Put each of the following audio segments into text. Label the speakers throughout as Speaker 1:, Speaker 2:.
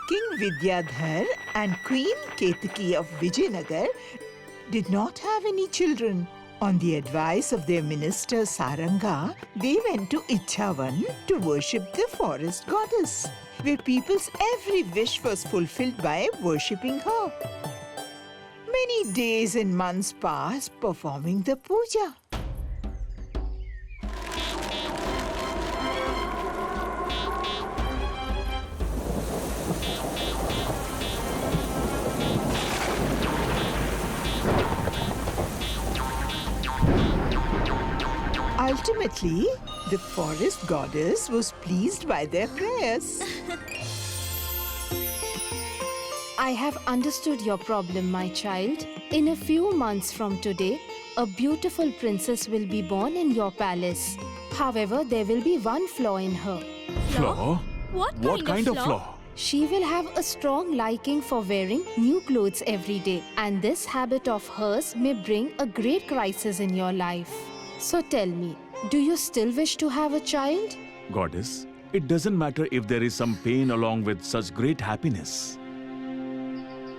Speaker 1: King Vidyadhar and Queen Ketaki of Vijayanagar did not have any children. On the advice of their minister Saranga, they went to Ichhavan to worship the forest goddess, where people's every wish was fulfilled by worshipping her. Many days and months passed performing the puja. Ultimately, the forest goddess was pleased by their prayers.
Speaker 2: I have understood your problem, my child. In a few months from today, a beautiful princess will be born in your palace. However, there will be one flaw in her.
Speaker 3: Flaw?
Speaker 4: What kind of flaw?
Speaker 2: She will have a strong liking for wearing new clothes every day, and this habit of hers may bring a great crisis in your life. So tell me, do you still wish to have a child?
Speaker 3: Goddess, it doesn't matter if there is some pain along with such great happiness.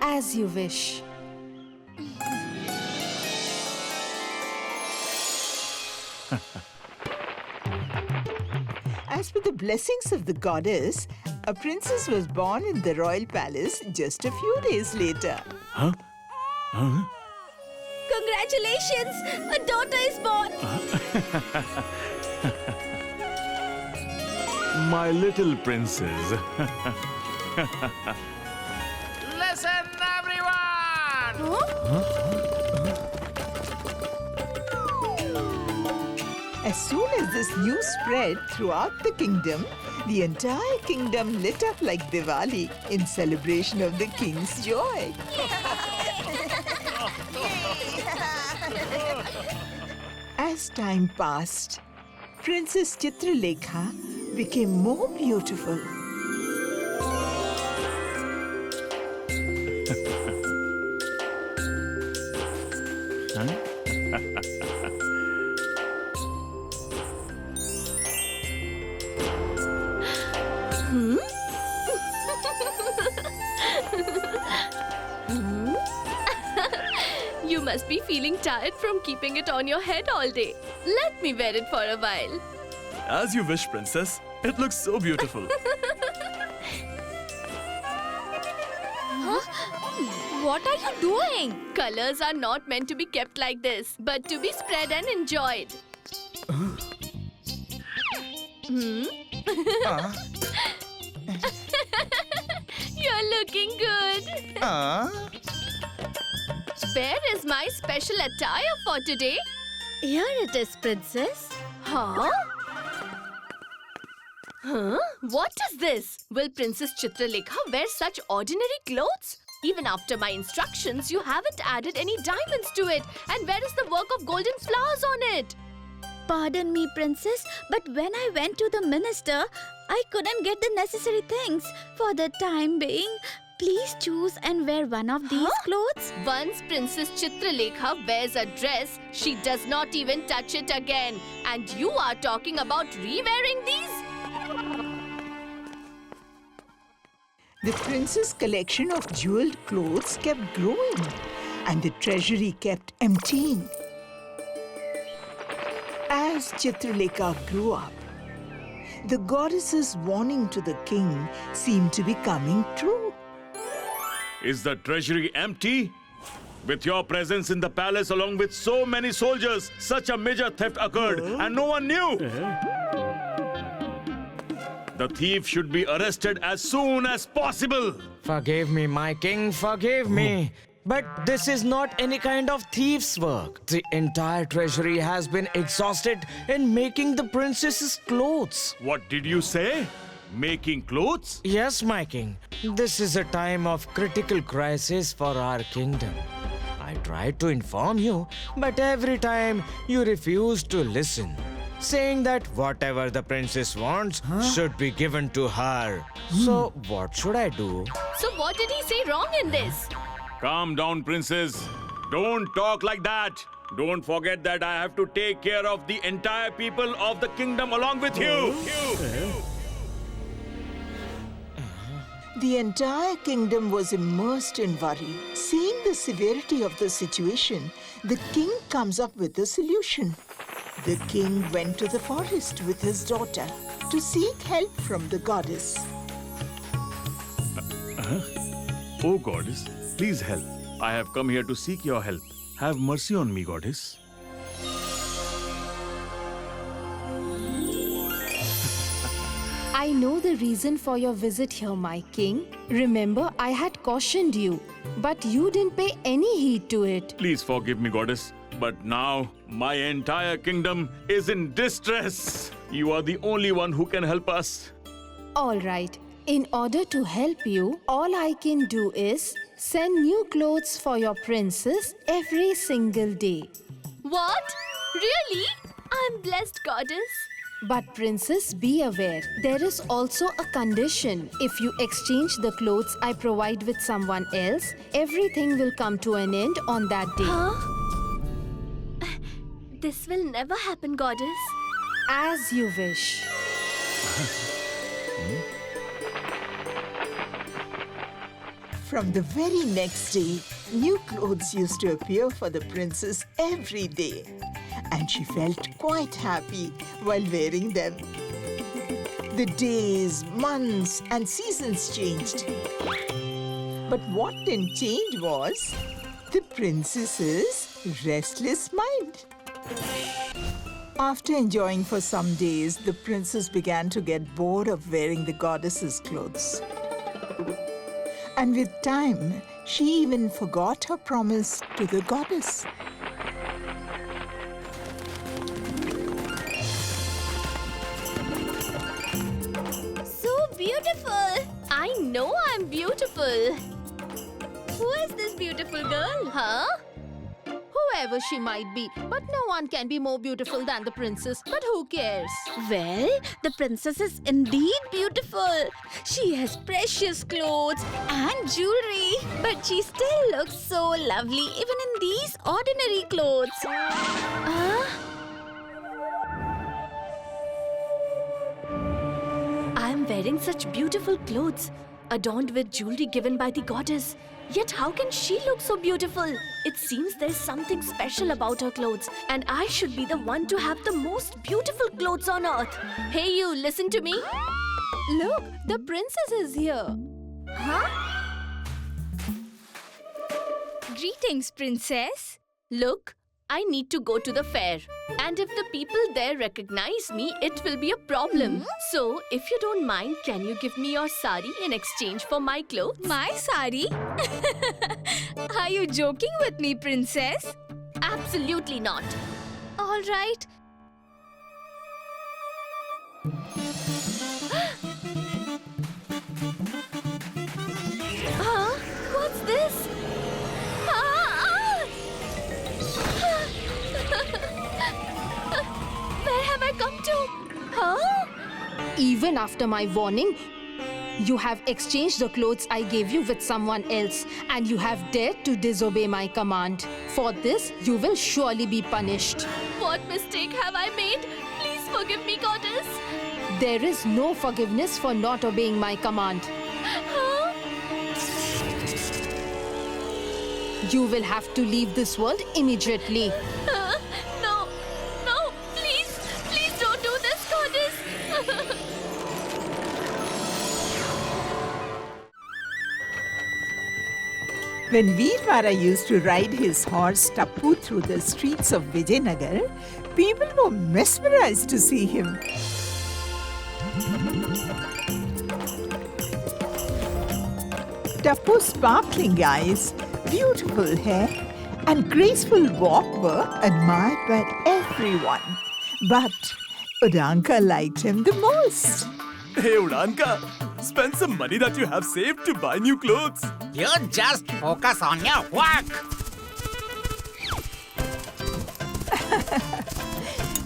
Speaker 2: As you wish.
Speaker 1: As per the blessings of the goddess, a princess was born in the royal palace just a few days later.
Speaker 3: Huh? Huh?
Speaker 4: Congratulations! A daughter is born!
Speaker 3: My little princess.
Speaker 5: Listen, everyone!
Speaker 1: As soon as this news spread throughout the kingdom, the entire kingdom lit up like Diwali in celebration of the king's joy. As time passed, Princess Chitralekha became more beautiful.
Speaker 4: You must be feeling tired from keeping it on your head all day. Let me wear it for a while.
Speaker 6: As you wish, princess. It looks so beautiful.
Speaker 4: What are you doing? Colors are not meant to be kept like this, but to be spread and enjoyed. You're looking good. Where is my special attire for today? Here it is, princess. Huh? Huh? What is this? Will Princess Chitralekha wear such ordinary clothes? Even after my instructions, you haven't added any diamonds to it. And where is the work of golden flowers on it?
Speaker 7: Pardon me, princess, but when I went to the minister, I couldn't get the necessary things. For the time being, please choose and wear one of these clothes.
Speaker 4: Once Princess Chitralekha wears a dress, she does not even touch it again. And you are talking about re-wearing these?
Speaker 1: The prince's collection of jeweled clothes kept growing, and the treasury kept emptying. As Chitralekha grew up, the goddess's warning to the king seemed to be coming true.
Speaker 3: Is the treasury empty? With your presence in the palace along with so many soldiers, such a major theft occurred and no one knew. The thief should be arrested as soon as possible.
Speaker 5: Forgive me, my king, forgive me. But this is not any kind of thief's work. The entire treasury has been exhausted in making the princess's clothes.
Speaker 3: What did you say? Making clothes?
Speaker 5: Yes, my king. This is a time of critical crisis for our kingdom. I tried to inform you, but every time you refuse to listen, saying that whatever the princess wants should be given to her. So, what should I do?
Speaker 4: So what did he say wrong in this?
Speaker 3: Calm down, princess. Don't talk like that. Don't forget that I have to take care of the entire people of the kingdom along with you.
Speaker 1: The entire kingdom was immersed in worry. Seeing the severity of the situation, the king comes up with a solution. The king went to the forest with his daughter to seek help from the goddess.
Speaker 3: Oh, goddess, please help. I have come here to seek your help. Have mercy on me, goddess.
Speaker 2: I know the reason for your visit here, my king. Remember, I had cautioned you, but you didn't pay any heed to it.
Speaker 3: Please forgive me, goddess. But now, my entire kingdom is in distress. You are the only one who can help us.
Speaker 2: All right. In order to help you, all I can do is send new clothes for your princess every single day.
Speaker 4: What? Really? I'm blessed, goddess.
Speaker 2: But princess, be aware, there is also a condition. If you exchange the clothes I provide with someone else, everything will come to an end on that day.
Speaker 4: Huh? This will never happen, goddess.
Speaker 2: As you wish.
Speaker 1: From the very next day, new clothes used to appear for the princess every day, and she felt quite happy while wearing them. The days, months, and seasons changed. But what didn't change was the princess's restless mind. After enjoying for some days, the princess began to get bored of wearing the goddess's clothes. And with time, she even forgot her promise to the goddess.
Speaker 7: So beautiful.
Speaker 4: I know I'm beautiful.
Speaker 7: Who is this beautiful girl?
Speaker 4: Huh?
Speaker 2: Whoever she might be, but no one can be more beautiful than the princess. But who cares?
Speaker 7: Well, the princess is indeed beautiful. She has precious clothes and jewelry, but she still looks so lovely even in these ordinary clothes.
Speaker 4: I'm wearing such beautiful clothes, adorned with jewelry given by the goddess. Yet how can she look so beautiful? It seems there's something special about her clothes, and I should be the one to have the most beautiful clothes on earth. Hey you, listen to me.
Speaker 2: Look, the princess is here.
Speaker 7: Greetings, princess.
Speaker 4: Look, I need to go to the fair. And if the people there recognize me, it will be a problem. So, if you don't mind, can you give me your sari in exchange for my clothes?
Speaker 7: My sari? Are you joking with me, princess?
Speaker 4: Absolutely not.
Speaker 7: All right.
Speaker 4: Huh? What's this? Where have I come to? Huh?
Speaker 2: Even after my warning, you have exchanged the clothes I gave you with someone else, and you have dared to disobey my command. For this, you will surely be punished.
Speaker 4: What mistake have I made? Please forgive me, goddess.
Speaker 2: There is no forgiveness for not obeying my command.
Speaker 4: Huh?
Speaker 2: You will have to leave this world immediately.
Speaker 4: No, no, please don't do this, goddess.
Speaker 1: When Veervara used to ride his horse Tappu through the streets of Vijayanagar, people were mesmerized to see him. Tappu's sparkling eyes, beautiful hair, and graceful walk were admired by everyone. But Udanka liked him the most.
Speaker 6: Hey, Udanka, spend some money that you have saved to buy new clothes.
Speaker 8: You just focus on your work.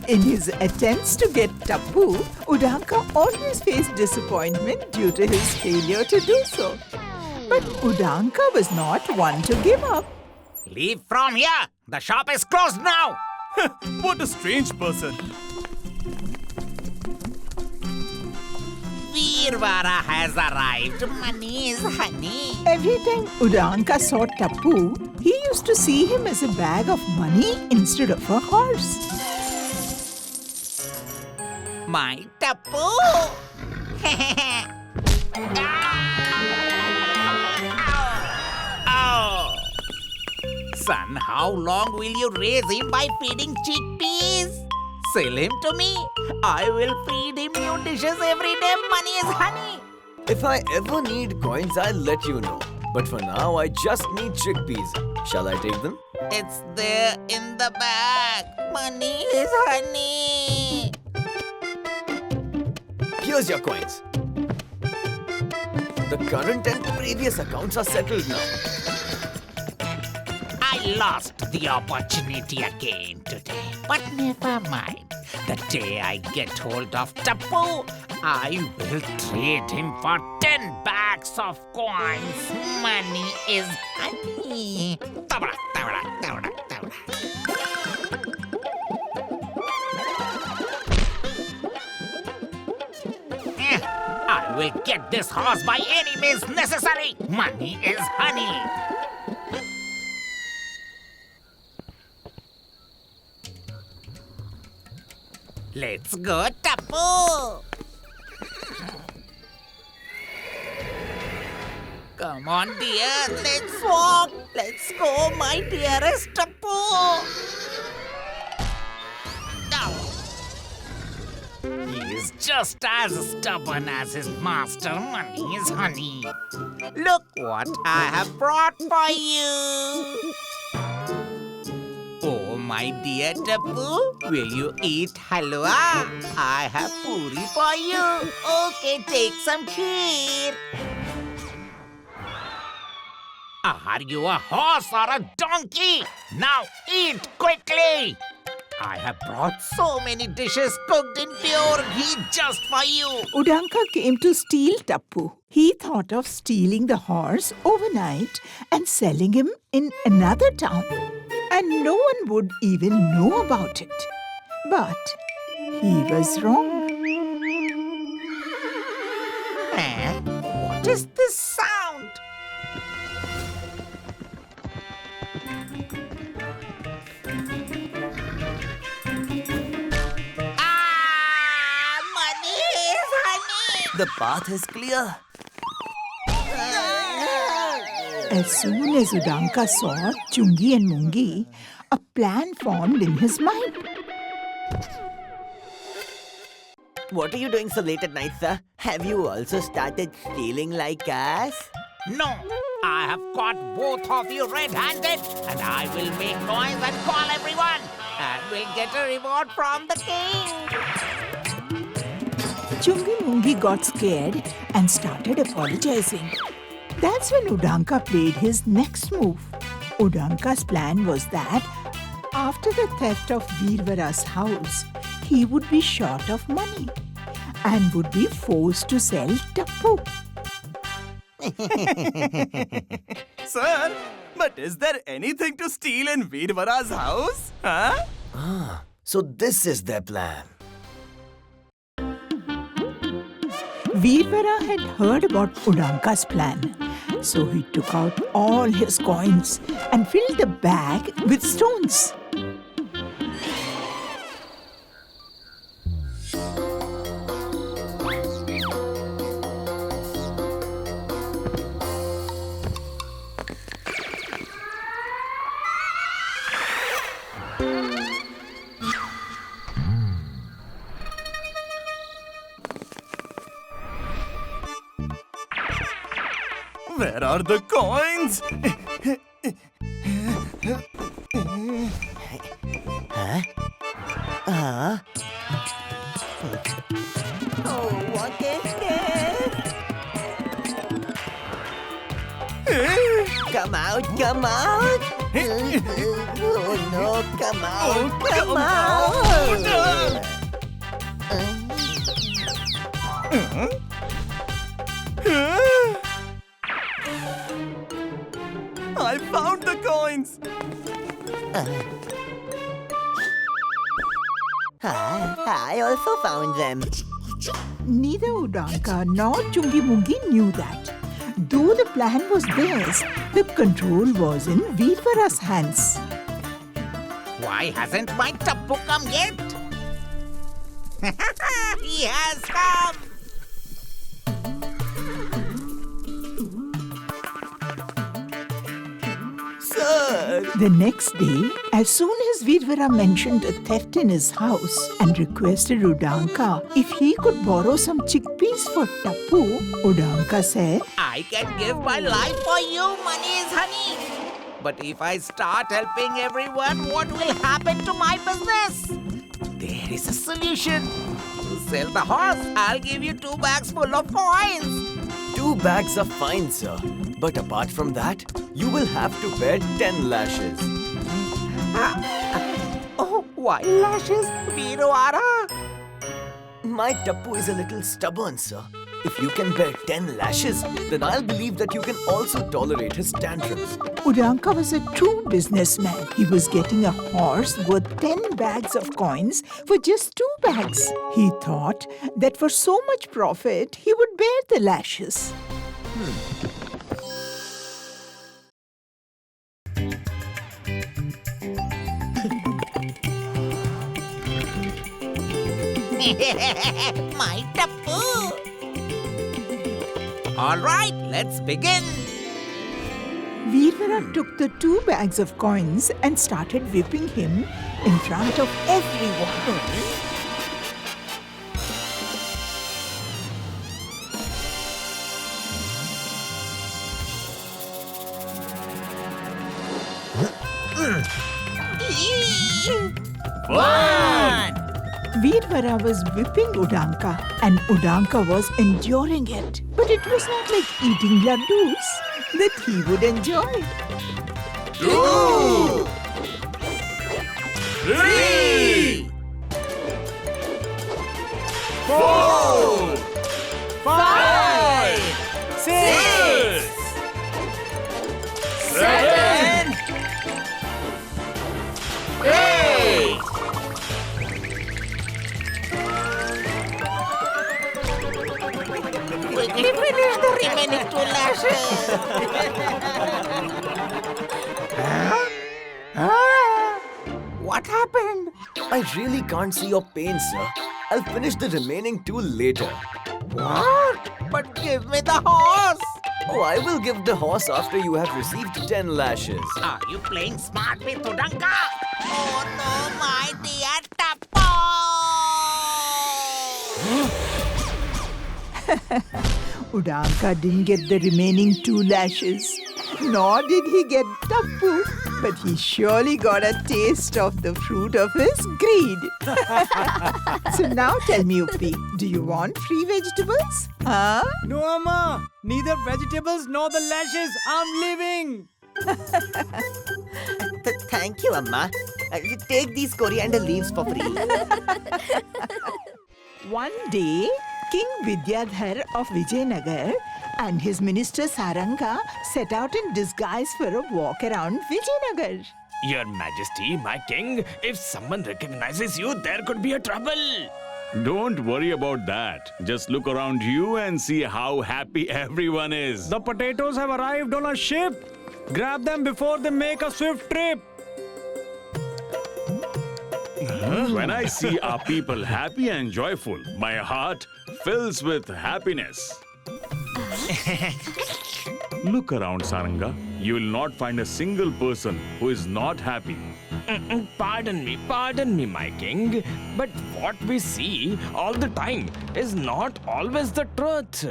Speaker 1: In his attempts to get Tappu, Udanka always faced disappointment due to his failure to do so. But Udanka was not one to give up.
Speaker 8: Leave from here. The shop is closed now.
Speaker 6: What a strange person.
Speaker 8: We Veervara has arrived. Money is honey.
Speaker 1: Every time Udanka saw Tappu, he used to see him as a bag of money instead of a horse.
Speaker 8: My Tappu. Ow. Son, how long will you raise him by feeding chickpeas? Sell him to me. I will feed him new dishes every day. Money is honey.
Speaker 6: If I ever need coins, I'll let you know. But for now, I just need chickpeas. Shall I take them?
Speaker 8: It's there in the bag. Money is honey.
Speaker 6: Here's your coins. The current and previous accounts are settled now.
Speaker 8: I lost the opportunity again today. But never mind. The day I get hold of Tappu, I will trade him for 10 bags of coins. Money is honey. Tabra, tabra, tabra, tabra. I will get this horse by any means necessary. Money is honey. Let's go, Tappu. Come on, dear. Let's walk. Let's go, my dearest Tappu. Now. He is just as stubborn as his master. Money is honey. Look what I have brought for you. Oh, my dear Tappu, will you eat halwa? I have puri for you. Okay, take some kheer. Are you a horse or a donkey? Now eat quickly. I have brought so many dishes cooked in pure ghee just for you.
Speaker 1: Udanka came to steal Tappu. He thought of stealing the horse overnight and selling him in another town. And no one would even know about it. But he was wrong.
Speaker 8: What is this sound? Money is honey.
Speaker 6: The path is clear.
Speaker 1: As soon as Udanka saw Chungi and Mungi, a plan formed in his mind.
Speaker 9: What are you doing so late at night, sir? Have you also started stealing like us?
Speaker 8: No, I have caught both of you red-handed, and I will make noise and call everyone, and we'll get a reward from the king.
Speaker 1: Chungi Mungi got scared and started apologizing. That's when Udanka played his next move. Udanka's plan was that after the theft of Veervara's house, he would be short of money and would be forced to sell Tappu.
Speaker 6: Sir, but is there anything to steal in Veervara's house? Huh? So this is their plan.
Speaker 1: Veervara had heard about Udanka's plan, so he took out all his coins and filled the bag with stones.
Speaker 6: Where are the coins?
Speaker 9: Oh, what is this? Come out, come out! Oh no, come out, come out!
Speaker 6: I found the coins!
Speaker 9: I also found them.
Speaker 1: neither Udanka nor Chungi Mungi knew that. Though the plan was theirs, the control was in Veervara's hands.
Speaker 8: Why hasn't my Tappu come yet? He has come!
Speaker 6: Sir!
Speaker 1: The next day, as soon as Veervara mentioned a theft in his house and requested Udanka if he could borrow some chickpeas for Tappu, Udanka said,
Speaker 8: I can give my life for you, money is honey. But if I start helping everyone, what will happen to my business? There is a solution. You sell the horse, I'll give you 2 bags full of coins.
Speaker 6: 2 bags are fine, sir. But apart from that, you will have to bear 10 lashes.
Speaker 8: Oh, why lashes, Veervara?
Speaker 6: My Tappu is a little stubborn, sir. If you can bear 10 lashes, then I'll believe that you can also tolerate his tantrums.
Speaker 1: Udanka was a true businessman. He was getting a horse worth 10 bags of coins for just 2 bags. He thought that for so much profit, he would bear the lashes.
Speaker 8: My Tappu! All right, let's begin.
Speaker 1: Veervara took the 2 bags of coins and started whipping him in front of everyone.
Speaker 8: One!
Speaker 1: Veervara was whipping Udanka and Udanka was enduring it. But it was not like eating laddus that he would enjoy.
Speaker 8: 2! 3! 4! 5! 6! 7! 8! Quickly finish the remaining 2 lashes! What happened?
Speaker 6: I really can't see your pain, sir. I'll finish the remaining 2 later.
Speaker 8: What? But give me the horse!
Speaker 6: Oh, I will give the horse after you have received 10 lashes.
Speaker 8: Are you playing smart with Udanka? Oh no, my dear Tappu!
Speaker 1: Udanka didn't get the remaining 2 lashes. Nor did he get Tappu. But he surely got a taste of the fruit of his greed. So now tell me, Uppi, do you want free vegetables? Huh?
Speaker 10: No, Amma. Neither vegetables nor the lashes. I'm leaving.
Speaker 9: Thank you, Amma. You take these coriander leaves for free.
Speaker 1: One day, King Vidyadhar of Vijayanagar and his minister Saranga set out in disguise for a walk around Vijayanagar.
Speaker 5: Your Majesty, my king, if someone recognizes you, there could be a trouble.
Speaker 3: Don't worry about that. Just look around you and see how happy everyone is.
Speaker 10: The potatoes have arrived on a ship. Grab them before they make a swift trip.
Speaker 3: When I see our people happy and joyful, my heart fills with happiness. Look around, Saranga. You will not find a single person who is not happy.
Speaker 5: Pardon me, my king. But what we see all the time is not always the truth.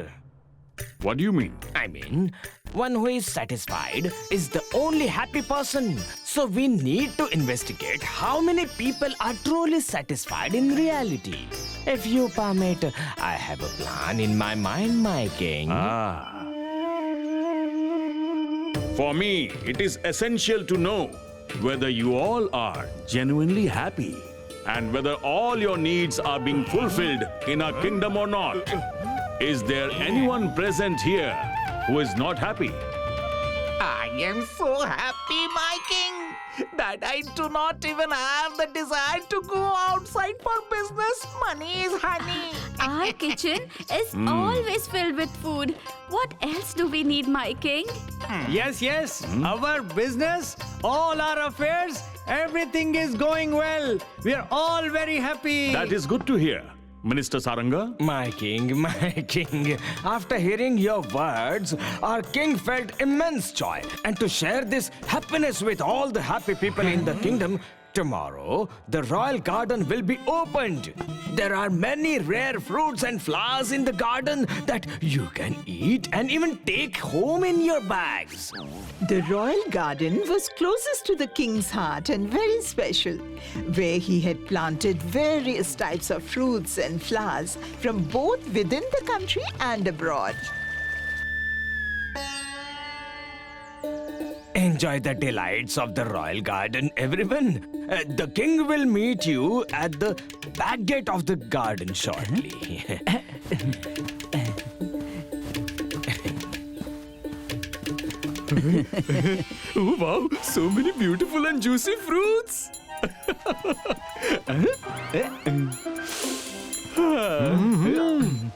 Speaker 3: What do you mean?
Speaker 5: I mean, one who is satisfied is the only happy person. So we need to investigate how many people are truly satisfied in reality. If you permit, I have a plan in my mind, my king.
Speaker 3: For me, it is essential to know whether you all are genuinely happy and whether all your needs are being fulfilled in our kingdom or not. Is there anyone present here who is not happy?
Speaker 8: I am so happy, my king, that I do not even have the desire to go outside for business. Money is honey.
Speaker 7: Our kitchen is always filled with food. What else do we need, my king?
Speaker 10: Yes, yes. Our business, all our affairs, everything is going well. We are all very happy.
Speaker 3: That is good to hear. Minister Saranga?
Speaker 5: My king, my king. After hearing your words, our king felt immense joy. And to share this happiness with all the happy people in the kingdom, tomorrow the royal garden will be opened. There are many rare fruits and flowers in the garden that you can eat and even take home in your bags.
Speaker 1: The royal garden was closest to the king's heart and very special, where he had planted various types of fruits and flowers from both within the country and abroad.
Speaker 5: Enjoy the delights of the royal garden, everyone. The king will meet you at the back gate of the garden shortly.
Speaker 3: Oh wow, so many beautiful and juicy fruits.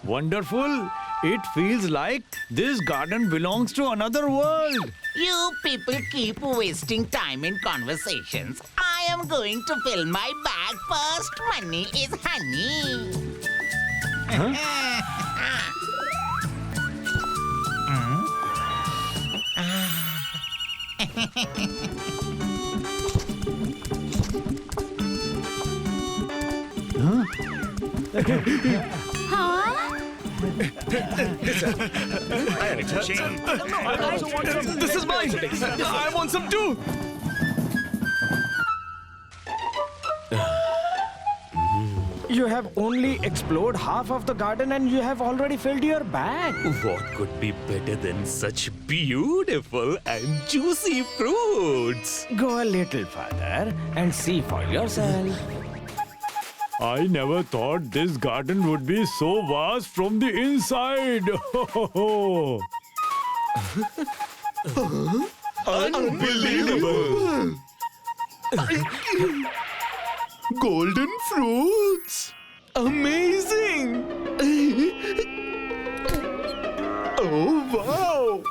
Speaker 10: Wonderful. It feels like this garden belongs to another world.
Speaker 8: You people keep wasting time in conversations. I am going to fill my bag first. Money is honey.
Speaker 6: This is mine. I want some too.
Speaker 5: You have only explored half of the garden and you have already filled your bag.
Speaker 11: What could be better than such beautiful and juicy fruits?
Speaker 5: Go a little further and see for yourself.
Speaker 10: I never thought this garden would be so vast from the inside.
Speaker 11: Unbelievable! Golden fruits! Amazing! Oh, wow!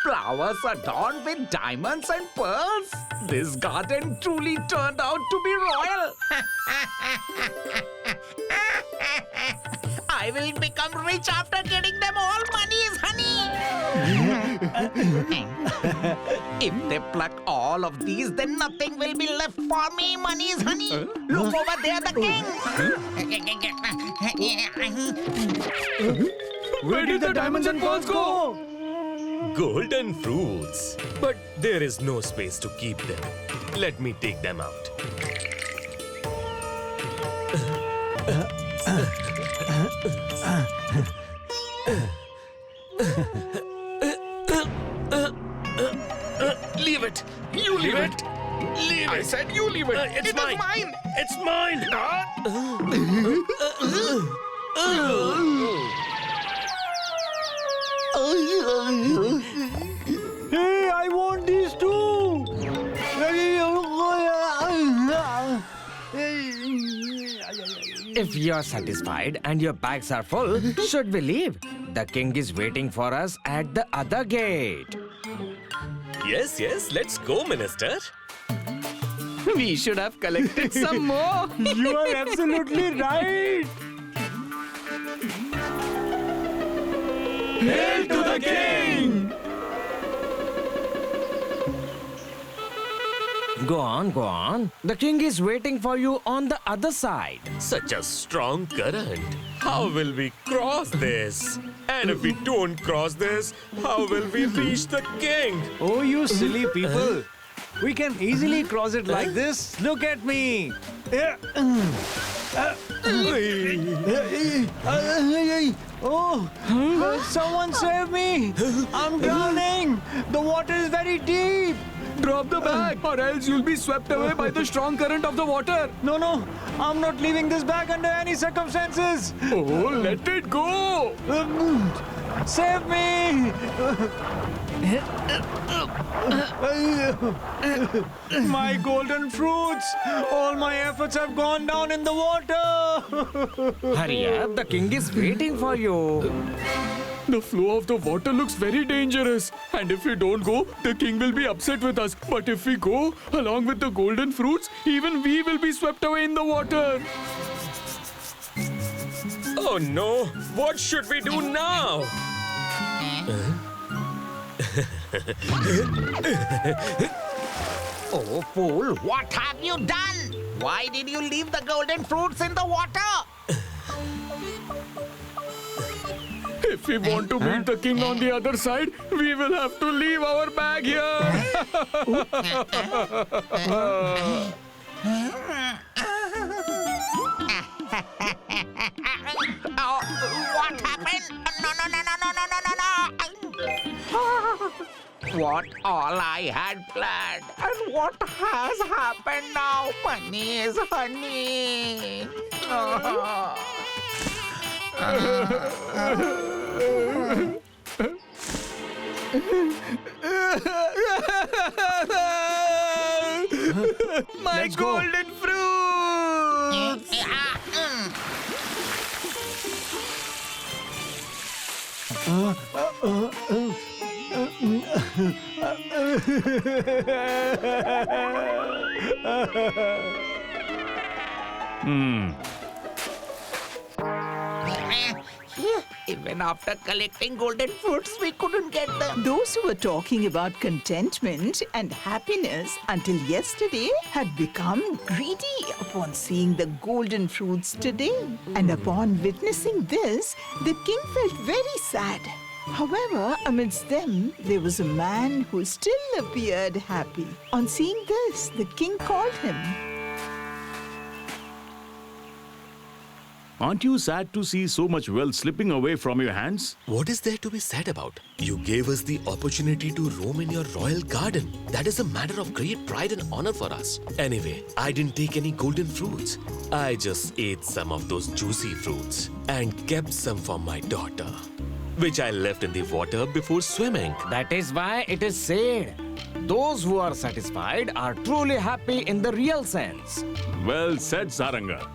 Speaker 8: Flowers adorned with diamonds and pearls. This garden truly turned out to be royal. I will become rich after getting them all. Money is honey. If they pluck all of these, then nothing will be left for me. Money is honey. Look over there, the king.
Speaker 10: Where did the diamonds and pearls go?
Speaker 11: Golden fruits. But there is no space to keep them. Let me take them out. Leave it. You leave it. Leave it. I said you leave it. It's mine. Mine. It's mine.
Speaker 10: Hey, I want these too.
Speaker 5: If you're satisfied and your bags are full, should we leave? The king is waiting for us at the other gate.
Speaker 11: Yes, yes. Let's go, Minister.
Speaker 6: We should have collected some more.
Speaker 10: You are absolutely right.
Speaker 11: Hail to the king!
Speaker 5: Go on, go on. The king is waiting for you on the other side.
Speaker 11: Such a strong current. How will we cross this? And if we don't cross this, how will we reach the king?
Speaker 10: Oh, you silly people. We can easily cross it like this. Look at me. Oh, someone save me. I'm drowning. The water is very deep.
Speaker 6: Drop the bag, or else you'll be swept away by the strong current of the water.
Speaker 10: No, I'm not leaving this bag under any circumstances.
Speaker 6: Oh, let it go.
Speaker 10: Save me! My golden fruits! All my efforts have gone down in the water!
Speaker 5: Hurry up, the king is waiting for you.
Speaker 3: The flow of the water looks very dangerous. And if we don't go, the king will be upset with us. But if we go, along with the golden fruits, even we will be swept away in the water.
Speaker 11: Oh no! What should we do now?
Speaker 8: Oh, fool, what have you done? Why did you leave the golden fruits in the water?
Speaker 3: If we want to meet the king on the other side, we will have to leave our bag here.
Speaker 8: Oh, what happened? No, no, no, no, no, no, no, no, no. What all I had planned and what has happened now? Money is honey.
Speaker 6: My golden fruits!
Speaker 8: Even after collecting golden fruits, we couldn't get them.
Speaker 1: Those who were talking about contentment and happiness until yesterday had become greedy upon seeing the golden fruits today. And upon witnessing this, the king felt very sad. However, amidst them, there was a man who still appeared happy. On seeing this, the king called him.
Speaker 3: Aren't you sad to see so much wealth slipping away from your hands?
Speaker 11: What is there to be sad about? You gave us the opportunity to roam in your royal garden. That is a matter of great pride and honor for us. Anyway, I didn't take any golden fruits. I just ate some of those juicy fruits and kept some for my daughter, which I left in the water before swimming.
Speaker 5: That is why it is said, those who are satisfied are truly happy in the real sense.
Speaker 3: Well said, Saranga.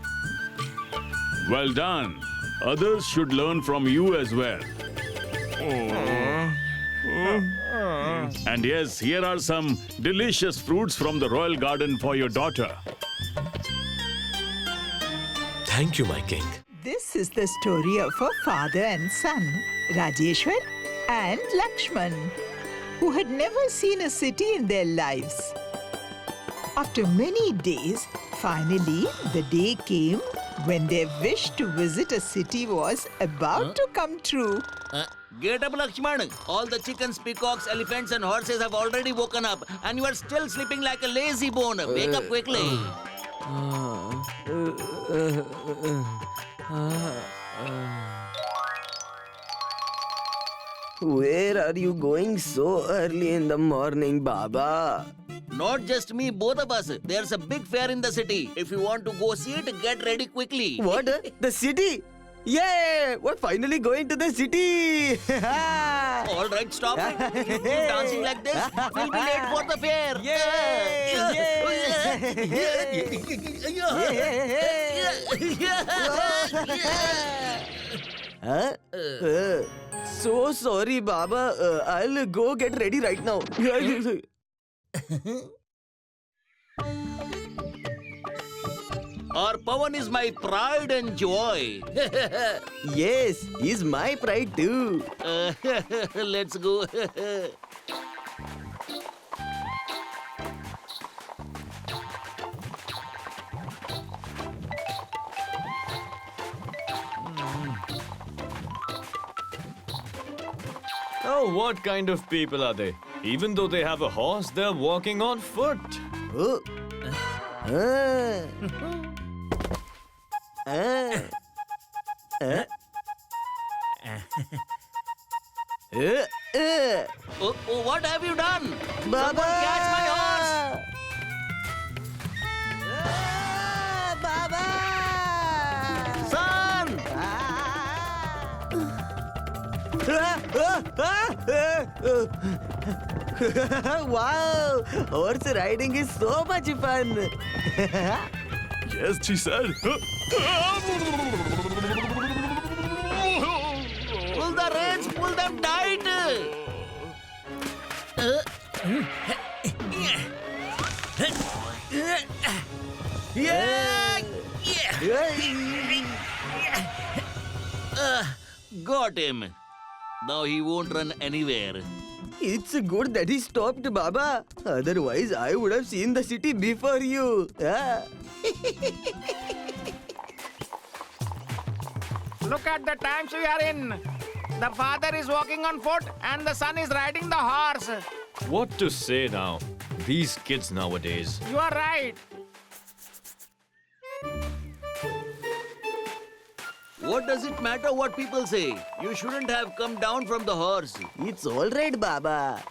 Speaker 3: Well done. Others should learn from you as well. And yes, here are some delicious fruits from the royal garden for your daughter.
Speaker 11: Thank you, my king.
Speaker 1: This is the story of a father and son, Rajeshwar and Lakshman, who had never seen a city in their lives. After many days, finally, the day came when their wish to visit a city was about to come true.
Speaker 9: Get up, Lakshman. All the chickens, peacocks, elephants and horses have already woken up and you are still sleeping like a lazy bone. Wake up quickly.
Speaker 12: Where are you going so early in the morning, Baba?
Speaker 9: Not just me, both of us. There's a big fair in the city. If you want to go see it, get ready quickly.
Speaker 12: What? The city? Yay! We're finally going to the city!
Speaker 9: All right, stop it. If you keep dancing like this, we'll be late for the fair.
Speaker 12: So sorry, Baba. I'll go get ready right now.
Speaker 9: Our Pawan is my pride and joy.
Speaker 12: Yes, he's my pride too.
Speaker 9: Let's go.
Speaker 10: Oh, what kind of people are they? Even though they have a horse, they're walking on foot.
Speaker 9: What have you done?
Speaker 12: Baba!
Speaker 9: Someone catch my horse!
Speaker 12: Baba!
Speaker 9: Son!
Speaker 12: Wow! Horse riding is so much fun.
Speaker 6: Yes, she said.
Speaker 9: Pull the reins, pull them tight. Got him. Now he won't run anywhere.
Speaker 12: It's good that he stopped, Baba. Otherwise, I would have seen the city before you. Ah.
Speaker 8: Look at the times we are in. The father is walking on foot and the son is riding the horse.
Speaker 13: What to say now? These kids nowadays.
Speaker 8: You are right.
Speaker 9: What does it matter what people say? You shouldn't have come down from the horse.
Speaker 12: It's all right, Baba.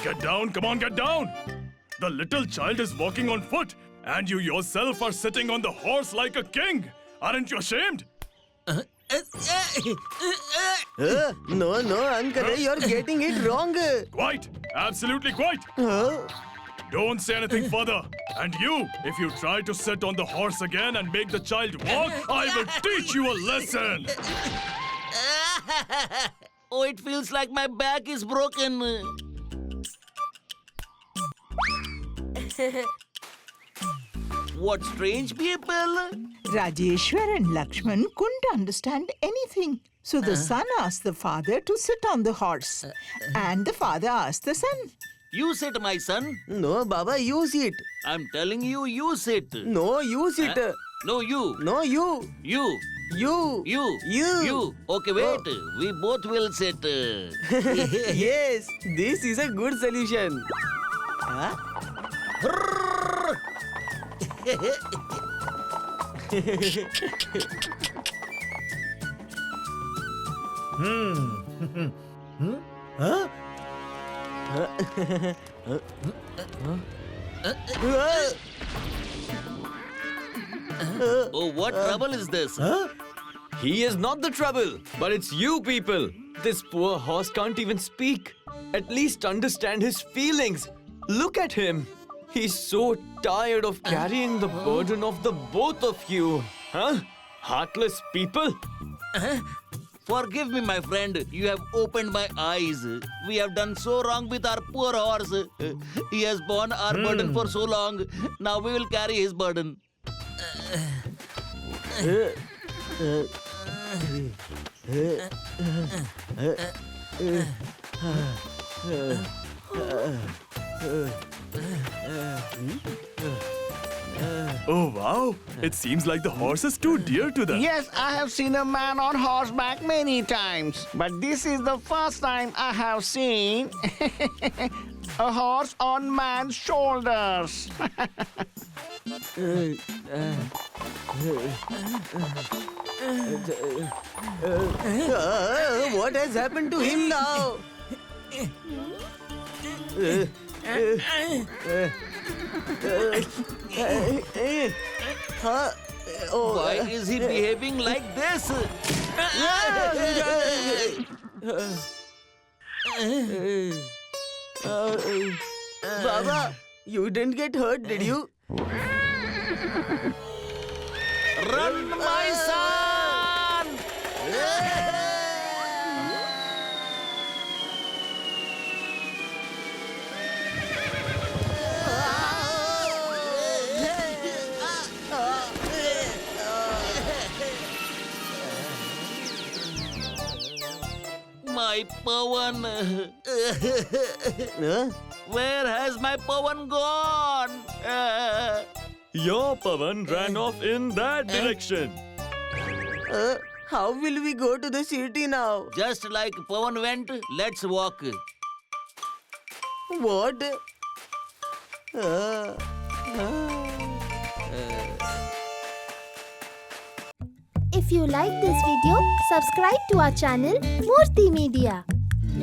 Speaker 6: Get down, come on, get down. The little child is walking on foot, and you yourself are sitting on the horse like a king. Aren't you ashamed?
Speaker 12: No, Uncle, you're getting it wrong.
Speaker 6: Quite, absolutely quite. Don't say anything further. And you, if you try to sit on the horse again and make the child walk, I will teach you a lesson.
Speaker 9: Oh, it feels like my back is broken. What strange people?
Speaker 1: Rajeshwar and Lakshman couldn't understand anything. So the son asked the father to sit on the horse. And the father asked the son.
Speaker 9: You sit, my son.
Speaker 12: No, Baba, you sit.
Speaker 9: I'm telling you, you sit.
Speaker 12: No, you sit.
Speaker 9: No, you.
Speaker 12: No, you.
Speaker 9: You.
Speaker 12: You.
Speaker 9: You. Okay, wait. We both will sit.
Speaker 12: Yes, this is a good solution. Huh?
Speaker 5: Huh?
Speaker 9: Oh, what trouble is this?
Speaker 13: He is not the trouble, but it's you people. This poor horse can't even speak. At least understand his feelings. Look at him. He's so tired of carrying the burden of the both of you. Huh? Heartless people.
Speaker 9: Forgive me, my friend. You have opened my eyes. We have done so wrong with our poor horse. He has borne our burden for so long. Now we will carry his burden.
Speaker 6: Oh, wow. It seems like the horse is too dear to them.
Speaker 8: Yes, I have seen a man on horseback many times. But this is the first time I have seen a horse on man's shoulders.
Speaker 12: What has happened to him now?
Speaker 9: Why is he behaving like this?
Speaker 12: Baba, you didn't get hurt, did you?
Speaker 9: Run, my son! My Pawan. Where has my Pawan gone?
Speaker 13: Your Pawan ran off in that direction.
Speaker 12: How will we go to the city now?
Speaker 9: Just like Pawan went, let's walk.
Speaker 12: What?
Speaker 14: If you like this video, subscribe to our channel Murthy Media.